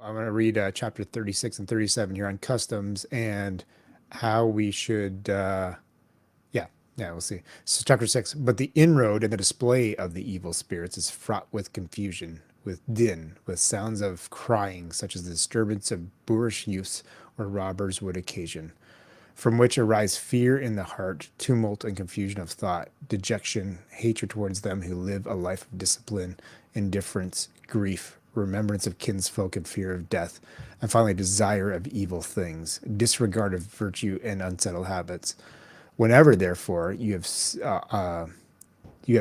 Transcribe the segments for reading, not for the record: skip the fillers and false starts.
I'm going to read chapter 36 and 37 here on customs and how we should, yeah, yeah, we'll see. So, chapter 6. But the inroad and the display of the evil spirits is fraught with confusion, with din, with sounds of crying, such as the disturbance of boorish youths or robbers would occasion, from which arise fear in the heart, tumult and confusion of thought, dejection, hatred towards them who live a life of discipline, indifference, grief, remembrance of kinsfolk and fear of death, and finally desire of evil things, disregard of virtue and unsettled habits. Whenever, therefore, you have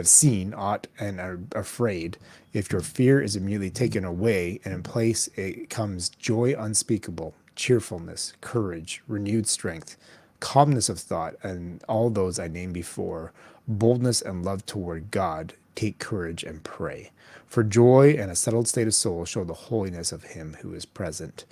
seen aught and are afraid, if your fear is immediately taken away, and in place it comes joy unspeakable, cheerfulness, courage, renewed strength, calmness of thought, and all those I named before, boldness and love toward God, take courage and pray. For joy and a settled state of soul show the holiness of him who is present.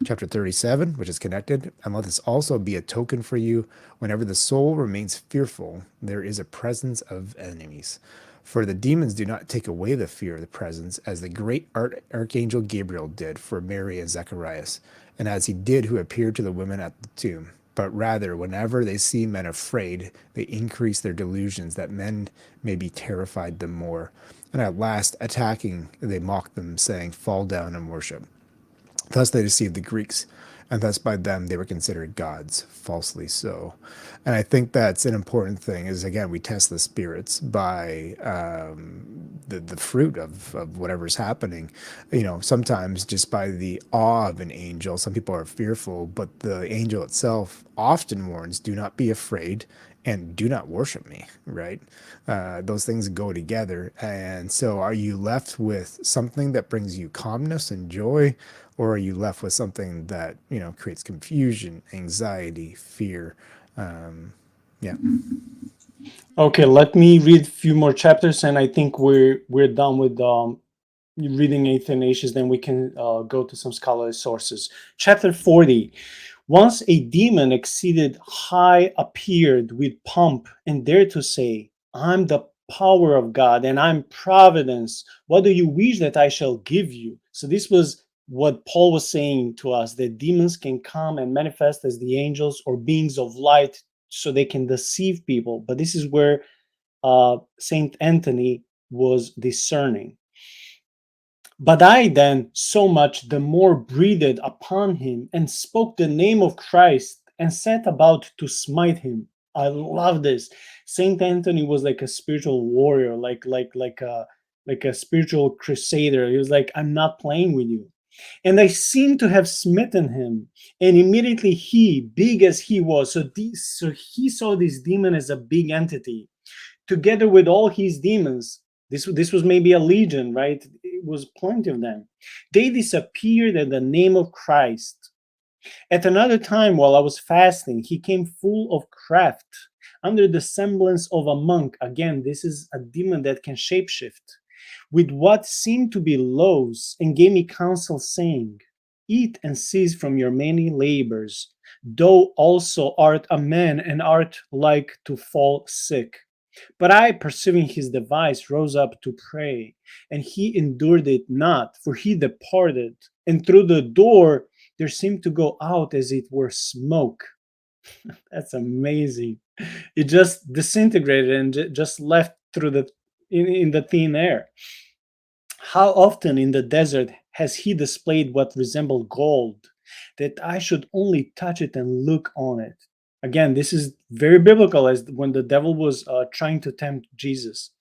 Chapter 37, which is connected, and let this also be a token for you. Whenever the soul remains fearful, there is a presence of enemies. For the demons do not take away the fear of the presence, as the great archangel Gabriel did for Mary and Zacharias, and as he did who appeared to the women at the tomb. But rather, whenever they see men afraid, they increase their delusions that men may be terrified the more. And at last, attacking, they mock them, saying, Fall down and worship. Thus they deceived the Greeks, and thus by them they were considered gods, falsely so. And I think that's an important thing. Is again, we test the spirits by the fruit of whatever's happening. You know, sometimes just by the awe of an angel. Some people are fearful, but the angel itself often warns, "Do not be afraid." And do not worship me, right? Those things go together. And so, are you left with something that brings you calmness and joy, or are you left with something that creates confusion, anxiety, fear? Yeah. Okay, let me read a few more chapters, and I think we're done with reading Athanasius. Then we can go to some scholarly sources. Chapter 40. Once a demon exceeded high appeared with pomp and dared to say, I'm the power of God and I'm providence. What do you wish that I shall give you? So this was what Paul was saying to us, that demons can come and manifest as the angels or beings of light so they can deceive people. But this is where Saint Anthony was discerning. But I then so much the more breathed upon him and spoke the name of Christ and set about to smite him. I love this. Saint Anthony was like a spiritual warrior, like a spiritual crusader. He was like, I'm not playing with you. And I seemed to have smitten him. And immediately he, big as he was, so he saw this demon as a big entity together with all his demons. This was maybe a legion, right? It was plenty of them. They disappeared at the name of Christ. At another time, while I was fasting, he came full of craft, under the semblance of a monk. Again, this is a demon that can shapeshift, with what seemed to be loaves, and gave me counsel, saying, Eat and cease from your many labors. Thou also art a man, and art like to fall sick. But I, perceiving his device, rose up to pray, and he endured it not, for he departed, and through the door there seemed to go out as it were smoke. That's amazing. It just disintegrated and just left through in the thin air. How often in the desert has he displayed what resembled gold, that I should only touch it and look on it? Again, this is very biblical, as when the devil was trying to tempt Jesus.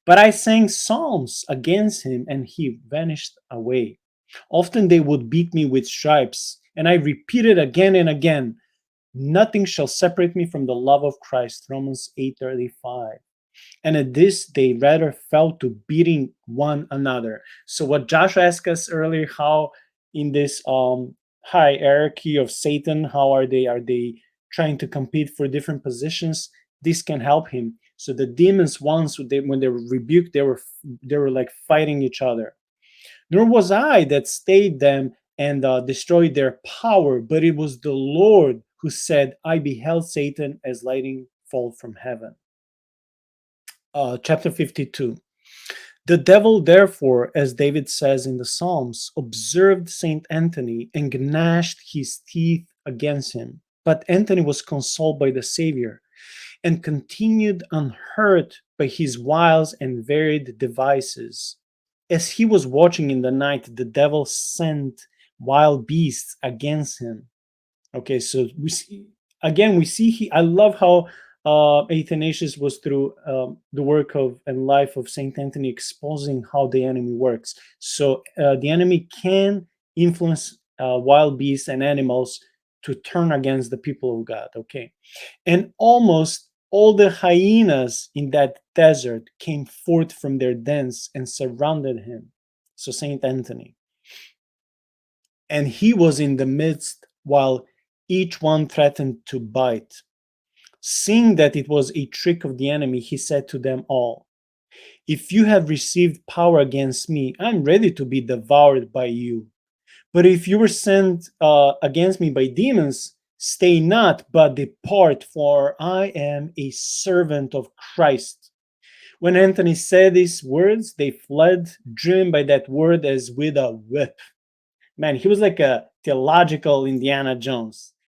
But I sang psalms against him, and he vanished away. Often they would beat me with stripes, and I repeated again and again, Nothing shall separate me from the love of Christ. Romans 8:35. And at this they rather fell to beating one another. So what Joshua asked us earlier, how in this hierarchy of Satan, how are they trying to compete for different positions? This can help him. So the demons, once when they were rebuked, they were like fighting each other. Nor was I that stayed them and destroyed their power, but it was the Lord who said, I beheld Satan as lightning fall from heaven. Chapter 52. The devil, therefore, as David says in the Psalms, observed Saint Anthony and gnashed his teeth against him. But Anthony was consoled by the Savior and continued unhurt by his wiles and varied devices. As he was watching in the night, the devil sent wild beasts against him. Okay, so we see again. We see he. I love how Athanasius was through the work of and life of Saint Anthony exposing how the enemy works. So the enemy can influence wild beasts and animals to turn against the people of God. Okay, and almost all the hyenas in that desert came forth from their dens and surrounded him. So Saint Anthony, and he was in the midst while each one threatened to bite. Seeing that it was a trick of the enemy, he said to them all, "If you have received power against me, I'm ready to be devoured by you. But if you were sent against me by demons, stay not, but depart, for I am a servant of Christ." When Anthony said these words, they fled, driven by that word as with a whip. Man, he was like a theological Indiana Jones.